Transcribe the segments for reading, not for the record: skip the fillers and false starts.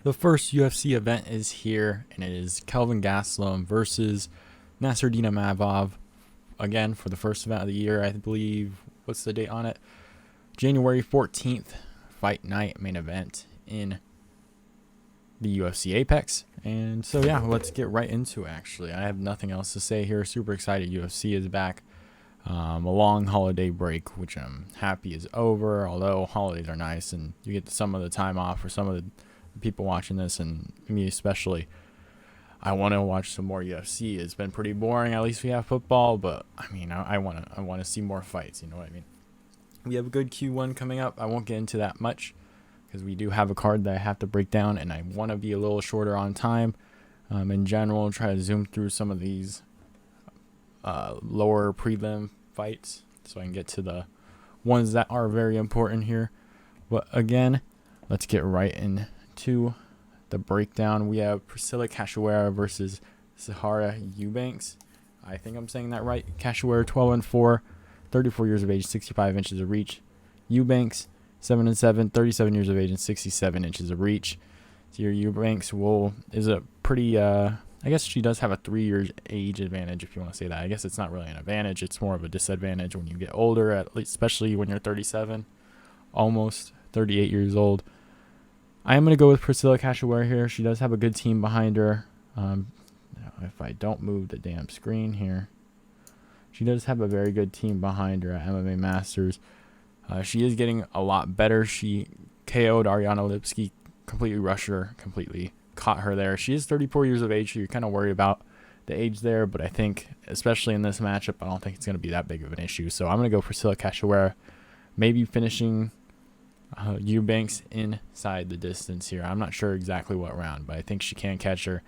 The first UFC event is here, and it is Kelvin Gastelum versus Nassourdine Imavov. Again, for the first event of the year, I believe, what's the date on it? January 14th, fight night main event in the UFC Apex. And so, yeah, let's get right into it, actually. I have nothing else to say here. Super excited. UFC is back. A long holiday break, which I'm happy is over, although holidays are nice and you get some of the time off for some of the people watching this, and me especially. I want to watch some more UFC. It's been pretty boring. At least we have football, but I mean, I want to see more fights. You know what I mean? We have a good Q1 coming up. I won't get into that much because we do have a card that I have to break down, and I want to be a little shorter on time. In general, try to zoom through some of these lower prelim fights so I can get to the ones that are very important here. But again, let's get right into the breakdown. We have Priscila Cachoeira versus Sijara Eubanks. I think I'm saying that right. Cachoeira 12-4, 34 years of age, 65 inches of reach. Eubanks 7-7, 37 years of age and 67 inches of reach. So your Eubanks is a pretty I guess she does have a 3 year age advantage, if you want to say that. I guess it's not really an advantage. It's more of a disadvantage when you get older, at least, especially when you're 37, almost 38 years old. I am going to go with Priscila Cachoeira here. She does have a good team behind her. If I don't move the damn screen here. She does have a very good team behind her at MMA Masters. She is getting a lot better. She KO'd Ariana Lipski, completely rushed her, completely caught her there. She is 34 years of age, so you're kind of worried about the age there, but I think, especially in this matchup, I don't think it's going to be that big of an issue. So I'm going to go for Priscila Cachoeira, maybe finishing Eubanks inside the distance here. I'm not sure exactly what round, but I think she can catch her.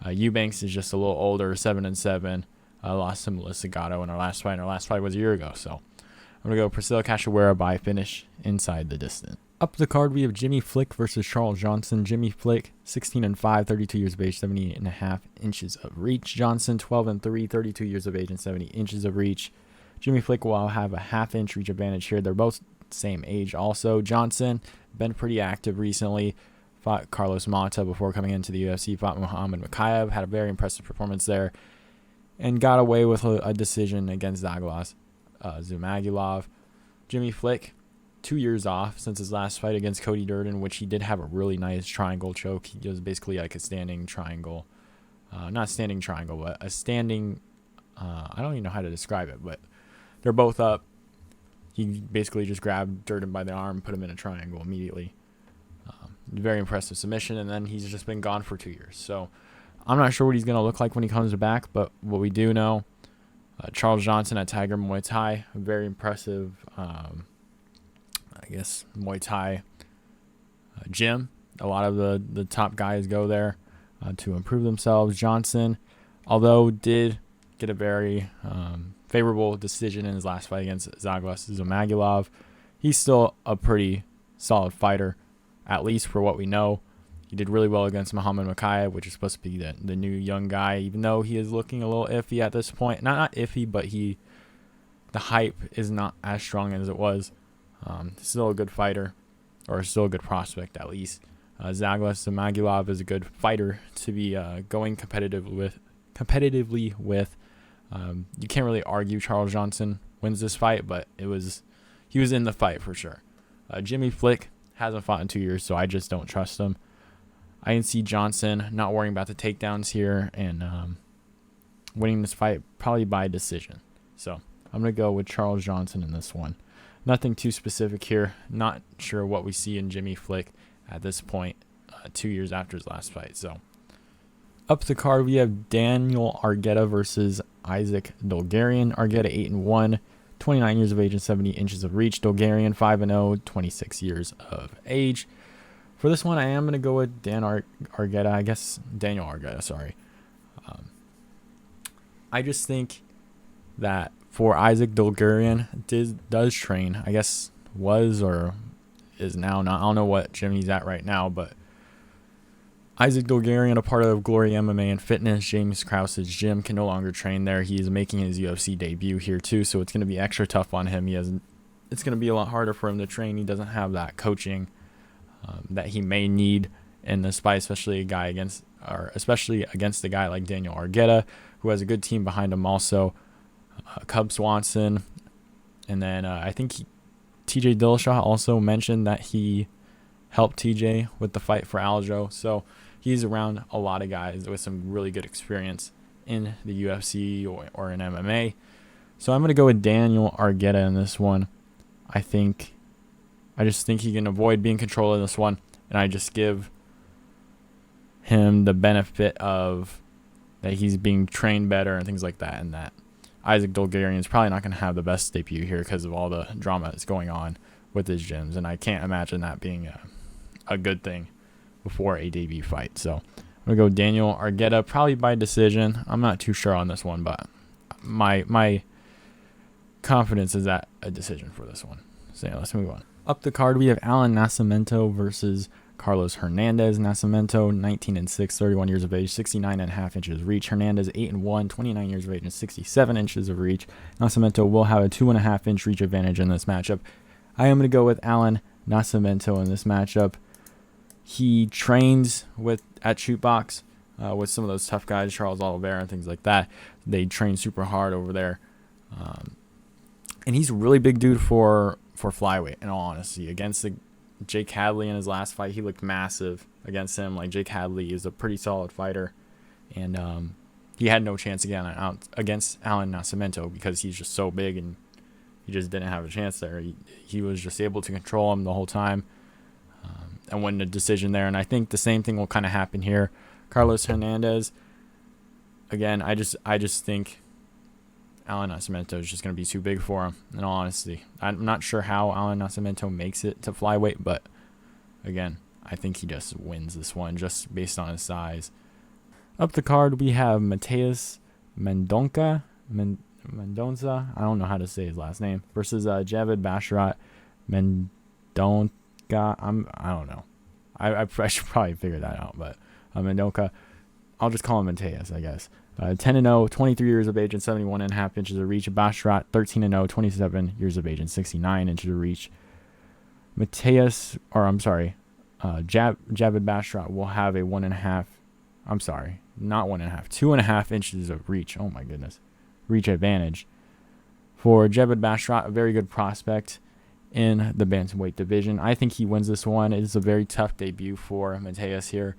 Eubanks is just a little older, 7-7. Lost to Melissa Gatto in her last fight. And her last fight was a year ago. So I'm going to go Priscila Cachoeira by finish inside the distance. Up the card, we have Jimmy Flick versus Charles Johnson. Jimmy Flick, 16-5, 32 years of age, 78.5 inches of reach. Johnson, 12-3, 32 years of age and 70 inches of reach. Jimmy Flick will have a half-inch reach advantage here. They're both same age also. Johnson, been pretty active recently. Fought Carlos Mata before coming into the UFC. Fought Nurmagomedov. Had a very impressive performance there. And got away with a decision against Douglas Zumagulov. Jimmy Flick, 2 years off since his last fight against Cody Durden, which he did have a really nice triangle choke. He was basically like a standing triangle. Not standing triangle, but a standing... I don't even know how to describe it, but they're both up. He basically just grabbed Durden by the arm and put him in a triangle immediately. Very impressive submission, and then he's just been gone for 2 years. So I'm not sure what he's going to look like when he comes back, but what we do know, Charles Johnson at Tiger Muay Thai, very impressive, Muay Thai gym. A lot of the top guys go there to improve themselves. Johnson, although did get a very favorable decision in his last fight against Douglas Zumagulov, he's still a pretty solid fighter, at least for what we know. He did really well against Muhammad Mokaev, which is supposed to be the new young guy, even though he is looking a little iffy at this point. Not iffy, but the hype is not as strong as it was. Still a good fighter, or still a good prospect at least. Douglas Zumagulov is a good fighter to be going competitively with. You can't really argue Charles Johnson wins this fight, but he was in the fight for sure. Jimmy Flick hasn't fought in 2 years, so I just don't trust him. I can see Johnson not worrying about the takedowns here and winning this fight probably by decision. So I'm going to go with Charles Johnson in this one. Nothing too specific here. Not sure what we see in Jimmy Flick at this point, 2 years after his last fight. So up the card, we have Daniel Argueta versus Isaac Dulgarian. Argueta 8-1, 29 years of age and 70 inches of reach. Dulgarian 5-0, 26 years of age. For this one, I am going to go with Daniel Argueta, sorry. I just think that for Isaac Dulgarian, does train, I guess was or is now not. I don't know what gym he's at right now, but Isaac Dulgarian, a part of Glory MMA and Fitness, James Krause's gym, can no longer train there. He is making his UFC debut here too, so it's going to be extra tough on him. It's going to be a lot harder for him to train. He doesn't have that coaching that he may need in this fight, especially against a guy like Daniel Argueta, who has a good team behind him also. Cub Swanson, and then I think TJ Dillashaw also mentioned that he helped TJ with the fight for Aljo. So he's around a lot of guys with some really good experience in the UFC or in MMA. So I'm going to go with Daniel Argueta in this one. I just think he can avoid being controlled in this one, and I just give him the benefit of that he's being trained better and things like that, and that Isaac Dulgarian is probably not going to have the best debut here because of all the drama that's going on with his gyms, and I can't imagine that being a good thing before a debut fight. So I'm going to go Daniel Argueta, probably by decision. I'm not too sure on this one, but my confidence is at a decision for this one. So yeah, let's move on. Up the card, we have Allan Nascimento versus Carlos Hernandez. Nascimento, 19-6, 31 years of age, 69.5 inches of reach. Hernandez, 8-1, 29 years of age, and 67 inches of reach. Nascimento will have a 2.5 inch reach advantage in this matchup. I am going to go with Allan Nascimento in this matchup. He trains at Shootbox with some of those tough guys, Charles Oliveira and things like that. They train super hard over there. And he's a really big dude for flyweight, in all honesty. Against Jake Hadley in his last fight, he looked massive against him. Like, Jake Hadley is a pretty solid fighter, and he had no chance again against Allan Nascimento because he's just so big, and he just didn't have a chance there. He was just able to control him the whole time and win the decision there. And I think the same thing will kind of happen here. Carlos Hernandez, again, I just think Allan Nascimento is just going to be too big for him, in all honesty. I'm not sure how Allan Nascimento makes it to flyweight, but again, I think he just wins this one just based on his size. Up the card, we have Mateus Mendonca, I don't know how to say his last name, versus Javid Basharat. Mendonca, I don't know. I should probably figure that out, but Mendonca, I'll just call him Mateus, I guess. 10-0, 23 years of age and 71.5 inches of reach. Basharat, 13-0, 27 years of age and 69 inches of reach. Javid Basharat will have a 2.5 inches of reach. Oh my goodness. Reach advantage. For Javid Basharat, a very good prospect in the bantamweight division. I think he wins this one. It is a very tough debut for Mateus here.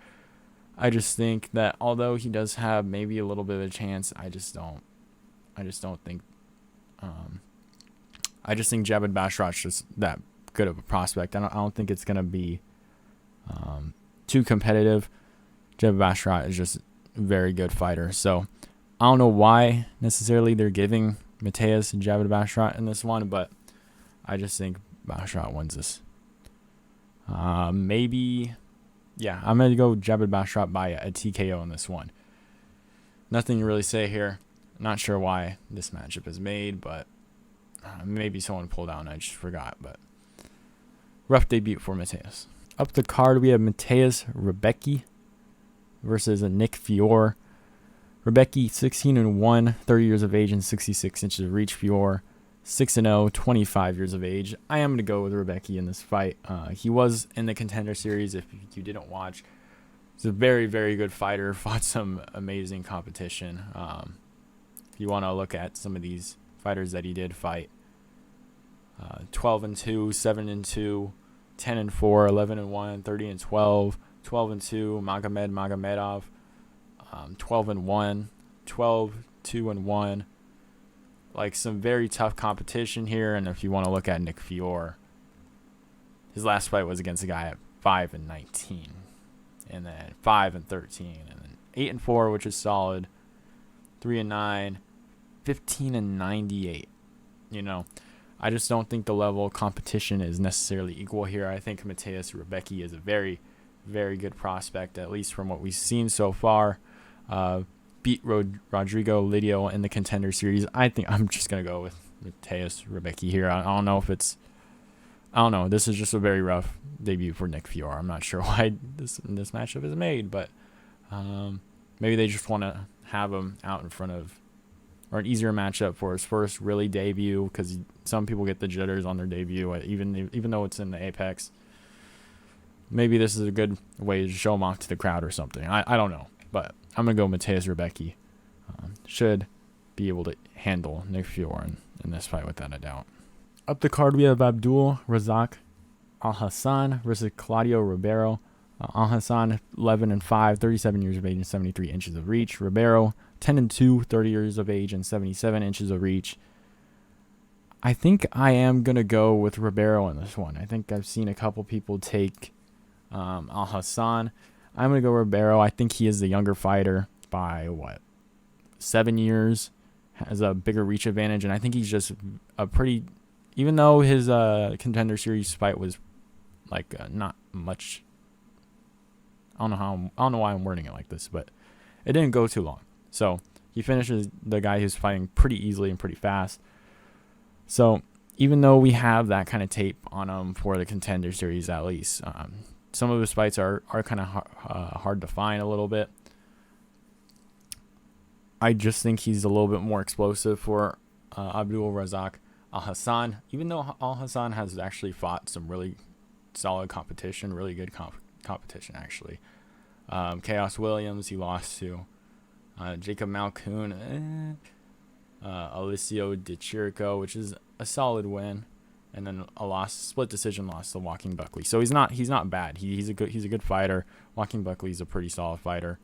I just think that although he does have maybe a little bit of a chance, I just think Javid Basharat's just that good of a prospect. I don't think it's gonna be too competitive. Javid Basharat is just a very good fighter. So I don't know why necessarily they're giving Mateus and Javid Basharat in this one, but I just think Basharat wins this. Yeah, I'm going to go Javid Basharat by a TKO in this one. Nothing to really say here. Not sure why this matchup is made, but maybe someone pulled out and I just forgot. But rough debut for Mateus. Up the card, we have Mateus Rebecki versus Nick Fiore. Rebecki, 16-1, 30 years of age and 66 inches of reach. Fiore, 6-0, 25 years of age. I am going to go with Rebecki in this fight. He was in the Contender Series, if you didn't watch. He's a very, very good fighter. Fought some amazing competition. If you want to look at some of these fighters that he did fight. 12-2, 7-2, 10-4, 11-1, 30-12, 12-2, Magomedov, 12-1, 12-2-1. Like, some very tough competition here. And if you want to look at Nick Fiore, his last fight was against a guy at 5-19, and then 5-13, and then 8-4, which is solid, 3-9, 15-98. You know, I just don't think the level of competition is necessarily equal here. I think Mateus Rebecki is a very, very good prospect, at least from what we've seen so far. Beat Rodrigo Lidio in the Contender Series. I think I'm just going to go with Mateus Rebecki here. I don't know. This is just a very rough debut for Nick Fiore. I'm not sure why this matchup is made, but maybe they just want to have him out in front of, or an easier matchup for his first really debut, because some people get the jitters on their debut, even though it's in the Apex. maybe this is a good way to show him off to the crowd or something. I don't know. But I'm going to go Mateusz Rebecki. Should be able to handle Nick Fiore in this fight without a doubt. Up the card, we have Abdul, Razak, Alhassan versus Claudio Ribeiro. Alhassan, 11-5, 37 years of age and 73 inches of reach. Ribeiro, 10-2, 30 years of age and 77 inches of reach. I think I am going to go with Ribeiro in this one. I think I've seen a couple people take Alhassan. I'm going to go Ribeiro. I think he is the younger fighter by, 7 years. Has a bigger reach advantage, and I think he's just a pretty... Even though his Contender Series fight was, not much... I don't know why I'm wording it like this, but it didn't go too long. So he finishes the guy who's fighting pretty easily and pretty fast. So even though we have that kind of tape on him for the Contender Series, at least some of his fights are kind of hard to find a little bit. I just think he's a little bit more explosive for Abdul Razak. Alhassan, even though Alhassan has actually fought some really solid competition, really good competition actually. Chaos Williams, he lost to Jacob Malkoon, Alicio Di Chirico, which is a solid win, and then a split decision loss to Joaquin Buckley. So he's not bad. He's a good fighter. Joaquin Buckley's a pretty solid fighter.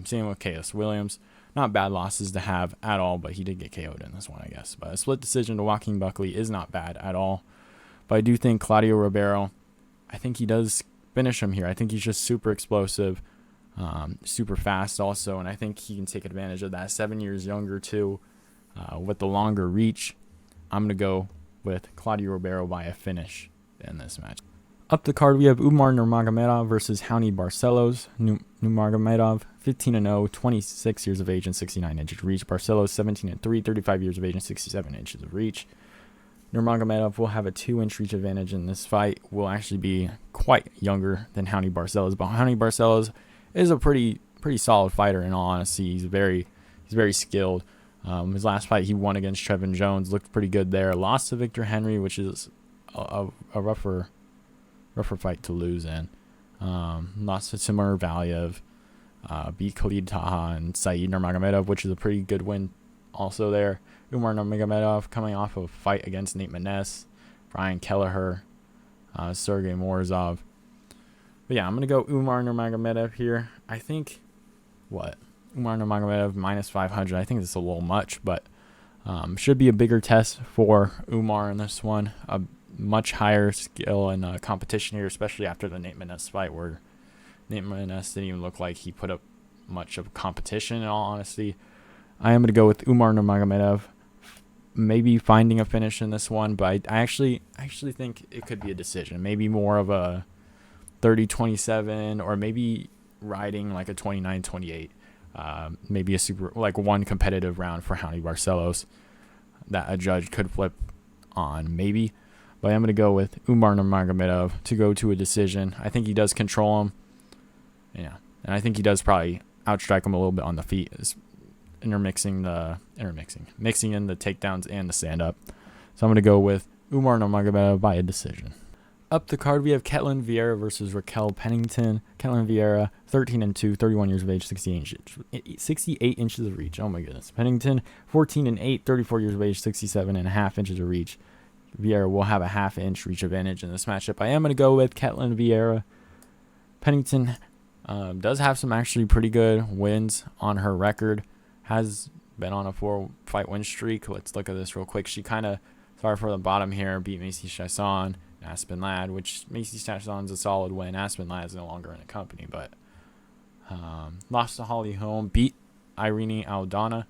Same with Chaos Williams. Not bad losses to have at all, but he did get KO'd in this one, I guess. But a split decision to Joaquin Buckley is not bad at all. But I do think Claudio Ribeiro, I think he does finish him here. I think he's just super explosive, super fast also, and I think he can take advantage of that. 7 years younger too, with the longer reach. I'm going to go with Claudio Ribeiro by a finish in this match. Up the card, we have Umar Nurmagomedov versus Raoni Barcelos. Nurmagomedov, 15-0, 26 years of age and 69 inches of reach. Barcelos, 17-3, 35 years of age and 67 inches of reach. Nurmagomedov will have a 2-inch reach advantage in this fight. Will actually be quite younger than Raoni Barcelos, but Raoni Barcelos is a pretty solid fighter in all honesty. He's very skilled. His last fight he won against Trevin Jones, looked pretty good there. Lost to Victor Henry, which is a rougher fight to lose in. Lost to Timur Valiev, beat Khalid Taha and Saeed Nurmagomedov, which is a pretty good win also there. Umar Nurmagomedov coming off of a fight against Nate Maness, Brian Kelleher, Sergey Morozov. But yeah, I'm going to go Umar Nurmagomedov here. I think, Umar Nurmagomedov minus 500. I think that's a little much, but should be a bigger test for Umar in this one. A much higher skill and competition here, especially after the Nate Maness fight, where Nate Maness didn't even look like he put up much of competition in all honesty. I am going to go with Umar Nurmagomedov, maybe finding a finish in this one, but I actually think it could be a decision. Maybe more of a 30-27, or maybe riding like a 29-28. Maybe a one competitive round for Raoni Barcelos that a judge could flip on, maybe. But I'm going to go with Umar Nurmagomedov to go to a decision. I think he does control him. Yeah. And I think he does probably outstrike him a little bit on the feet, mixing in the takedowns and the stand-up. So I'm going to go with Umar Nurmagomedov by a decision. Up the card, we have Kelvin Vieira versus Raquel Pennington. Kelvin Vieira, 13-2, 31 years of age, 68 inches of reach. Oh my goodness. Pennington, 14-8, 34 years of age, 67.5 inches of reach. Vieira will have a half-inch reach advantage in this matchup. I am going to go with Kelvin Vieira. Pennington does have some actually pretty good wins on her record. Has been on a 4-fight win streak. Let's look at this real quick. She kind of, sorry for the bottom here, beat Macy Chasson, Aspen Ladd, which Macy Chasson's a solid win. Aspen Ladd is no longer in the company, but lost to Holly Holm, beat Irene Aldana,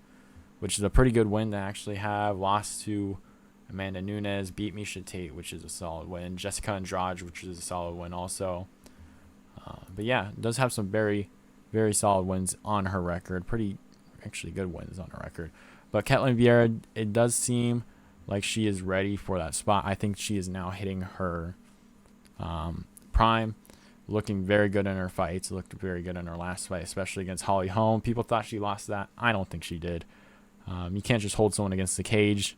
which is a pretty good win to actually have. Lost to Amanda Nunes, beat Misha Tate, which is a solid win. Jessica Andrade, which is a solid win also. But yeah, does have some very, very solid wins on her record. Pretty, actually good wins on her record. But Kelvin Vieira, it does seem like she is ready for that spot. I think she is now hitting her prime. Looking very good in her fights. Looked very good in her last fight, especially against Holly Holm. People thought she lost that. I don't think she did. You can't just hold someone against the cage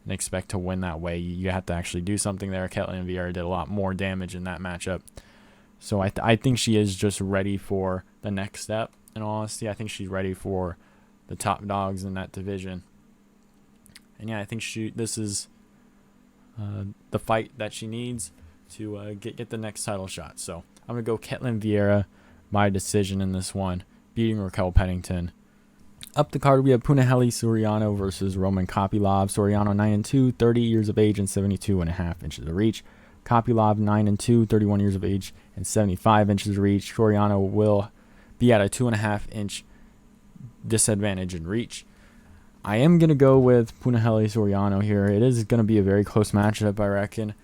and expect to win that way. You have to actually do something there. Kelvin Vieira did a lot more damage in that matchup. So I think she is just ready for the next step. In all honesty, I think she's ready for the top dogs in that division. And yeah, I think this is the fight that she needs to get the next title shot. So I'm going to go Kelten Vieira by decision in this one, beating Raquel Pennington. Up the card, we have Punahele Soriano versus Roman Kopylov. Soriano 9-2, 30 years of age and 72.5 inches of reach. Kopylov 9-2, 31 years of age and 75 inches of reach. Soriano will be at a 2.5 inch disadvantage in reach. I am going to go with Punahele Soriano here. It is going to be a very close matchup, I reckon.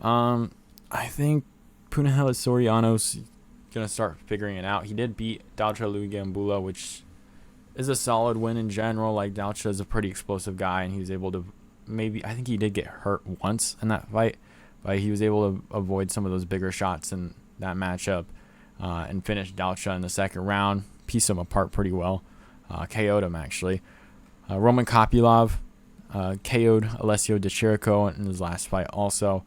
I think Punahele Soriano's going to start figuring it out. He did beat Dalcha Lugambula, which is a solid win in general. Like, Dalcha is a pretty explosive guy, and he was able to I think he did get hurt once in that fight, but he was able to avoid some of those bigger shots in that matchup and finish Dalcha in the second round, piece him apart pretty well, KO'd him actually. Roman Kopylov KO'd Alessio Di Chirico in his last fight also.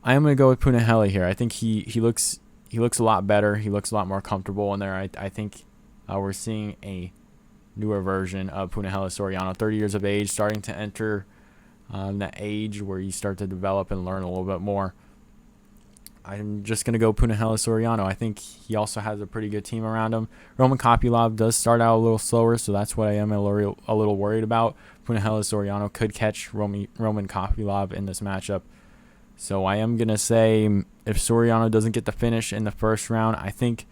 I am going to go with Punahele here. I think he looks a lot better. He looks a lot more comfortable in there. I think we're seeing a newer version of Punahele Soriano, 30 years of age, starting to enter that age where you start to develop and learn a little bit more. I'm just going to go Punahele Soriano. I think he also has a pretty good team around him. Roman Kopylov does start out a little slower, so that's what I am a little worried about. Punahele Soriano could catch Roman Kopylov in this matchup. So I am going to say if Soriano doesn't get the finish in the first round, I think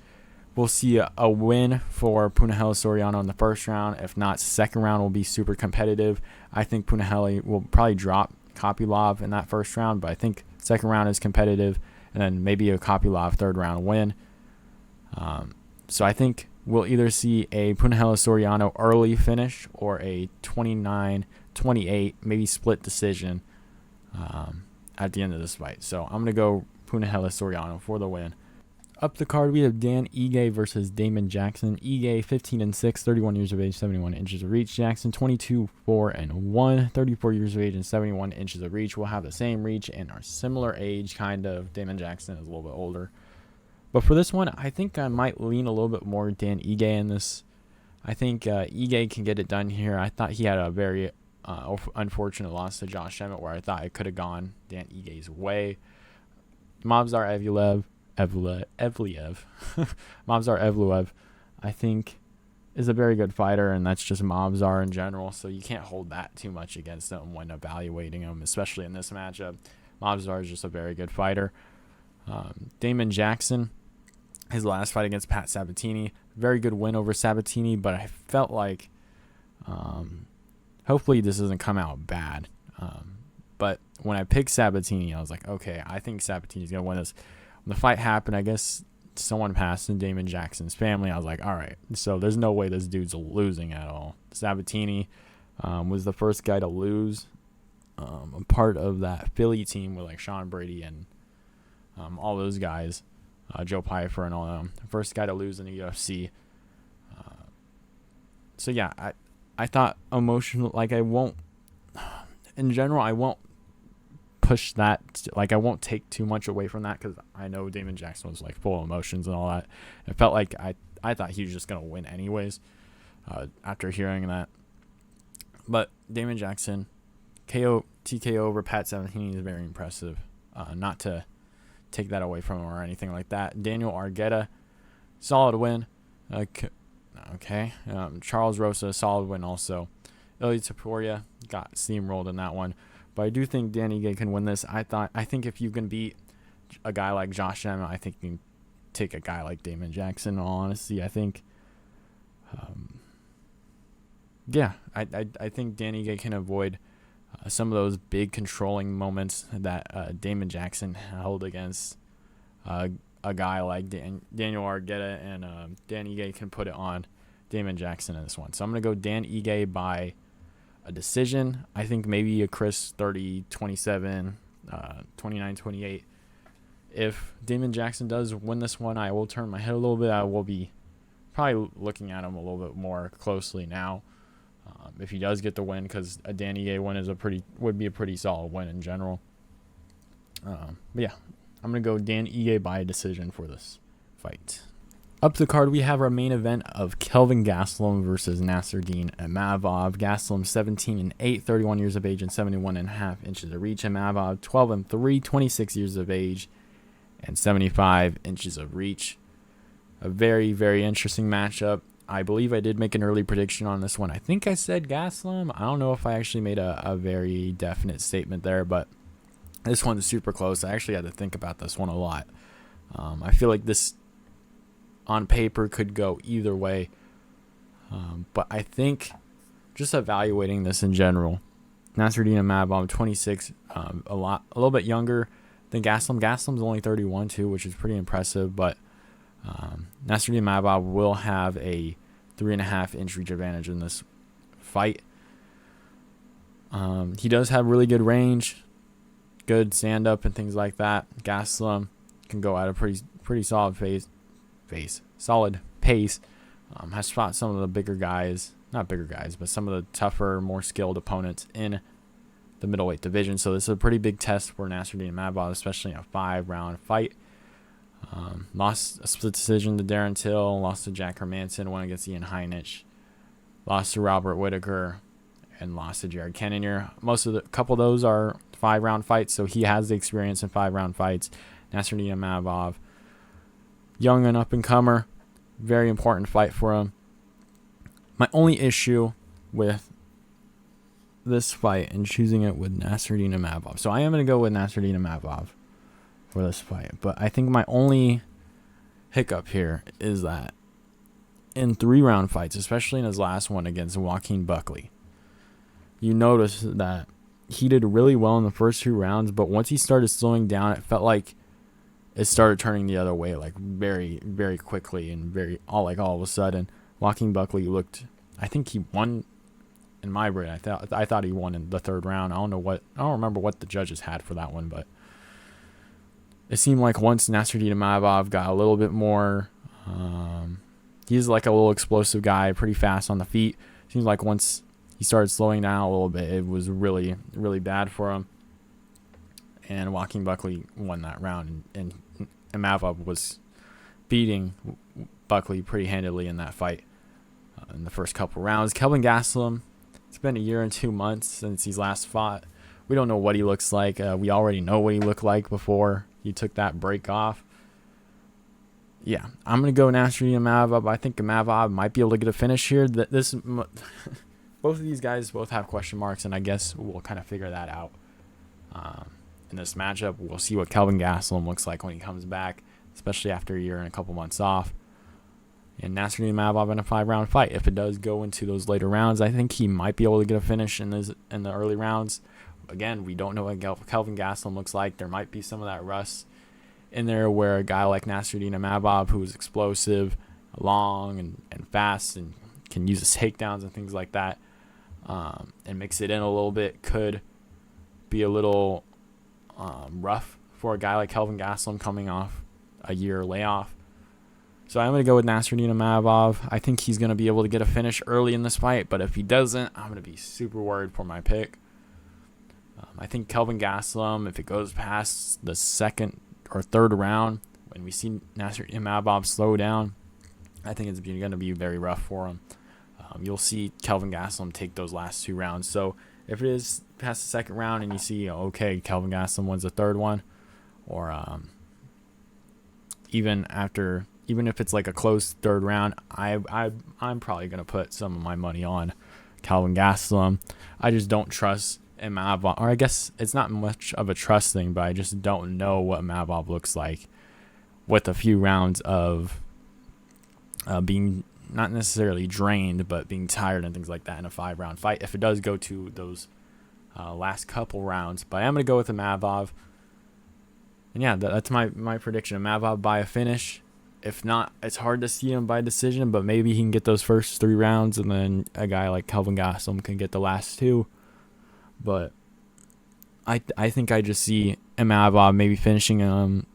we'll see a win for Punahele Soriano in the first round. If not, second round will be super competitive. I think Punahele will probably drop Kopylov in that first round, but I think second round is competitive, and then maybe a Kopylov third round win. So I think we'll either see a Punahele Soriano early finish or a 29-28, maybe split decision at the end of this fight. So I'm going to go Punahele Soriano for the win. Up the card, we have Dan Ige versus Damon Jackson. Ige, 15-6, 31 years of age, 71 inches of reach. Jackson, 22-4-1, 34 years of age and 71 inches of reach. We'll have the same reach and are similar age, kind of. Damon Jackson is a little bit older. But for this one, I think I might lean a little bit more Dan Ige in this. I think Ige can get it done here. I thought he had a very unfortunate loss to Josh Emmett, where I thought it could have gone Dan Ige's way. Movsar Evliev, Movsar Evliev, I think is a very good fighter, and that's just Movsar in general, so you can't hold that too much against him when evaluating him, especially in this matchup. Movsar is just a very good fighter. Damon Jackson, his last fight against Pat Sabatini, very good win over Sabatini, but I felt like hopefully this doesn't come out bad. But when I picked Sabatini, I was like, okay, I think Sabatini's going to win this. When the fight happened, I guess someone passed in Damon Jackson's family. I was like, all right, so there's no way this dude's losing at all. Sabatini was the first guy to lose. A part of that Philly team with like Sean Brady and all those guys, Joe Pyfer and all them. The first guy to lose in the UFC. So yeah, I thought emotional, like I won't push that, like I won't take too much away from that, because I know Damon Jackson was like full of emotions and all that. It felt like I thought he was just gonna win anyways after hearing that. But Damon Jackson TKO over Pat Sabatini is very impressive. Not to take that away from him or anything like that. Daniel Argueta, solid win. Okay. Charles Rosa, solid win also. Ilya Topuria got steamrolled in that one. But I do think Dan Ige can win this. I think if you can beat a guy like Josh Emmett, I think you can take a guy like Damon Jackson. In all honesty, I think, I think Dan Ige can avoid some of those big controlling moments that Damon Jackson held against a guy like Daniel Argueta, and Dan Ige can put it on Damon Jackson in this one. So I'm going to go Dan Ige by a decision. I think maybe a Chris 30-27, 29-28. If Damon Jackson does win this one, I will turn my head a little bit. I will be probably looking at him a little bit more closely now. If he does get the win, because a Dan Ige win would be a pretty solid win in general. But yeah, I'm I'm going to go Dan Ige by decision for this fight. Up the card, we have our main event of Kelvin Gastelum versus Nassourdine Imavov. Gastelum 17-8, 31 years of age and 71.5 inches of reach. Imavov 12-3, 26 years of age and 75 inches of reach. A very, very interesting matchup. I believe I did make an early prediction on this one. I think I said Gastelum. I don't know if I actually made a very definite statement there, but this one's super close. I actually had to think about this one a lot. I feel like this on paper could go either way, but I think just evaluating this in general, Nassourdine Imavov 26, a little bit younger than Gastelum. Gastelum's only 31 too, which is pretty impressive, but Nassourdine Imavov will have a 3.5 inch reach advantage in this fight. He does have really good range, good stand up and things like that. Gastelum can go at a pretty solid solid pace. Has fought some of the bigger guys, not bigger guys, but some of the tougher, more skilled opponents in the middleweight division. So this is a pretty big test for Nassourdine Imavov, especially in a 5-round fight. Lost a split decision to Darren Till, lost to Jack Hermanson, won against Ian Heinich, lost to Robert Whitaker, and lost to Jared Cannonier. A couple of those are 5-round fights, so he has the experience in 5-round fights. Nassourdine Imavov, young and up-and-comer, very important fight for him. My only issue with this fight and choosing it with Nassourdine Imavov. So I am going to go with Nassourdine Imavov for this fight. But I think my only hiccup here is that in 3-round fights, especially in his last one against Joaquin Buckley, you notice that he did really well in the first 2 rounds, but once he started slowing down, it felt like it started turning the other way, like very, very quickly and all of a sudden. Joaquin Buckley looked, I think he won in my brain. I thought he won in the 3rd round. I don't remember what the judges had for that one, but it seemed like once Nassourdine Imavov got a little bit more, he's like a little explosive guy, pretty fast on the feet. Seems like once he started slowing down a little bit, it was really, really bad for him. And Joaquin Buckley won that round, and Imavov was beating Buckley pretty handily in that fight in the first couple rounds. Kelvin Gastelum, it's been a year and 2 months since he's last fought. We don't know what he looks like. We already know what he looked like before he took that break off. Yeah, I'm going to go Nassourdine Imavov. I think Imavov might be able to get a finish here. Both of these guys both have question marks, and I guess we'll kind of figure that out. In this matchup, we'll see what Kelvin Gastelum looks like when he comes back, especially after a year and a couple months off. And Nassourdine Imavov in a 5-round fight. If it does go into those later rounds, I think he might be able to get a finish in the early rounds. Again, we don't know what Kelvin Gastelum looks like. There might be some of that rust in there where a guy like Nassourdine Imavov, who is explosive, long and fast, and can use his takedowns and things like that, and mix it in a little bit, could be a little rough for a guy like Kelvin Gastelum coming off a year layoff. So I'm going to go with Nassourdine Imavov. I think he's going to be able to get a finish early in this fight, but if he doesn't, I'm going to be super worried for my pick. I think Kelvin Gastelum, if it goes past the 2nd or 3rd round, when we see Nassourdine Imavov slow down, I think it's going to be very rough for him. You'll see Kelvin Gastelum take those last 2 rounds. So if it is past the 2nd round and you see, okay, Kelvin Gastelum wins the 3rd one, or even if it's like a close 3rd round, I'm probably going to put some of my money on Kelvin Gastelum. I just don't trust Imavov, or I guess it's not much of a trust thing, but I just don't know what Imavov looks like with a few rounds of being not necessarily drained, but being tired and things like that in a 5-round fight. If it does go to those last couple rounds, but I'm going to go with Imavov. And yeah, that's my prediction. Imavov by a finish. If not, it's hard to see him by decision, but maybe he can get those first 3 rounds, and then a guy like Kelvin Gastelum can get the last 2. But I think I just see Imavov maybe finishing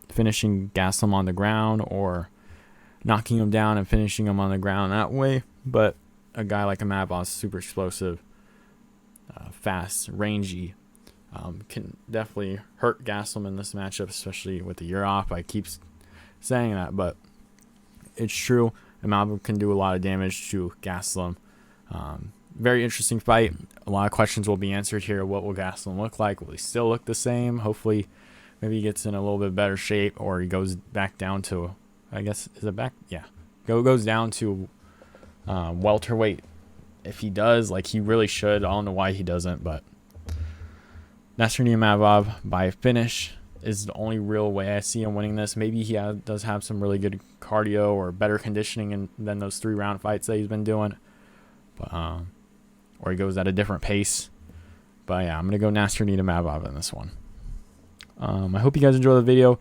Gastelum on the ground, or knocking him down and finishing him on the ground that way. But a guy like Imavov is super explosive, fast, rangy, can definitely hurt Gastelum in this matchup, especially with the year off. I keep saying that, but it's true. Imavov can do a lot of damage to Gastelum. Very interesting fight. A lot of questions will be answered here. What will Gastelum look like? Will he still look the same? Hopefully, maybe he gets in a little bit better shape, or he goes back down to, I guess, is it back? Yeah. Goes down to welterweight. If he does, like he really should. I don't know why he doesn't, but Nassourdine Imavov by finish is the only real way I see him winning this. Maybe he does have some really good cardio or better conditioning than those 3-round fights that he's been doing. But or he goes at a different pace. But yeah, I'm going to go Nassourdine Imavov in this one. I hope you guys enjoy the video.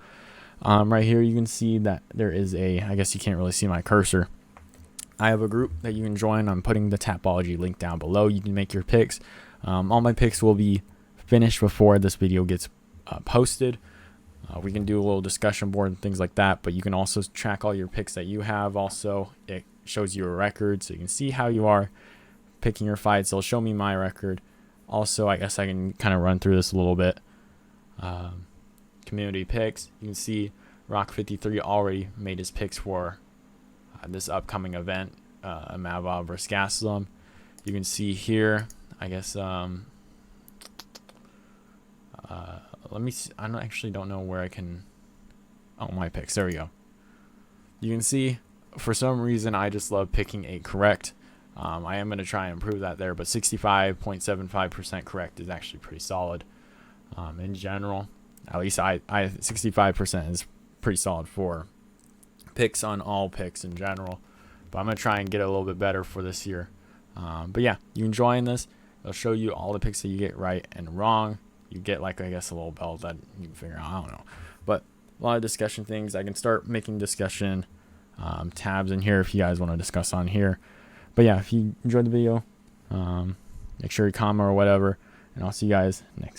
Right here you can see that there is I guess you can't really see my cursor. I have a group that you can join. I'm putting the Tapology link down below. You can make your picks. All my picks will be finished before this video gets posted. We can do a little discussion board and things like that, but you can also track all your picks that you have. Also, it shows you a record, so you can see how you are picking your fights. It'll show me my record. Also, I guess I can kind of run through this a little bit. Community picks. You can see Rock53 already made his picks for this upcoming event, Imavov versus Gastelum. You can see here, I guess, let me see. Actually don't know where I can, my picks, there we go. You can see, for some reason, I just love picking a correct. I am going to try and improve that there, but 65.75% correct is actually pretty solid. In general, at least I 65% is pretty solid for picks on all picks in general, but I'm going to try and get a little bit better for this year. But yeah, you can join this. It'll show you all the picks that you get right and wrong. You get, like, I guess, a little belt that you can figure out. I don't know, but a lot of discussion things. I can start making discussion tabs in here if you guys want to discuss on here. But yeah, if you enjoyed the video, make sure you comment or whatever, and I'll see you guys next time.